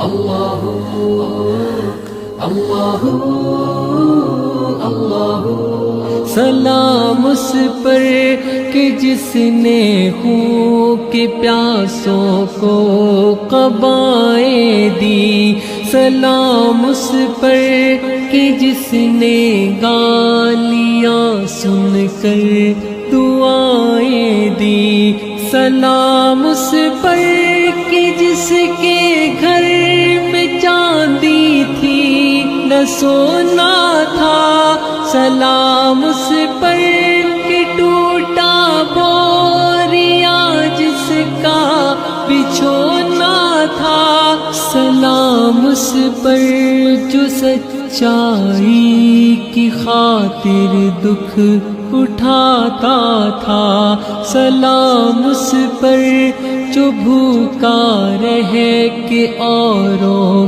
اللہ اللہ اللہ سلام اس پر کہ جس نے خون کے پیاسوں کو قبائیں دی، سلام اس پر کہ جس نے گالیاں سن کر دعائیں دی، سلام اس پر کہ جس کے گھر میں چاندی تھی نہ سونا تھا، سلام اس پر کہ ٹوٹا بوریا جس کا بچھونا تھا، سلام اس پر جو سچائی کی خاطر دکھ اٹھاتا تھا، سلام اس پر جو بھوکا رہ کے اوروں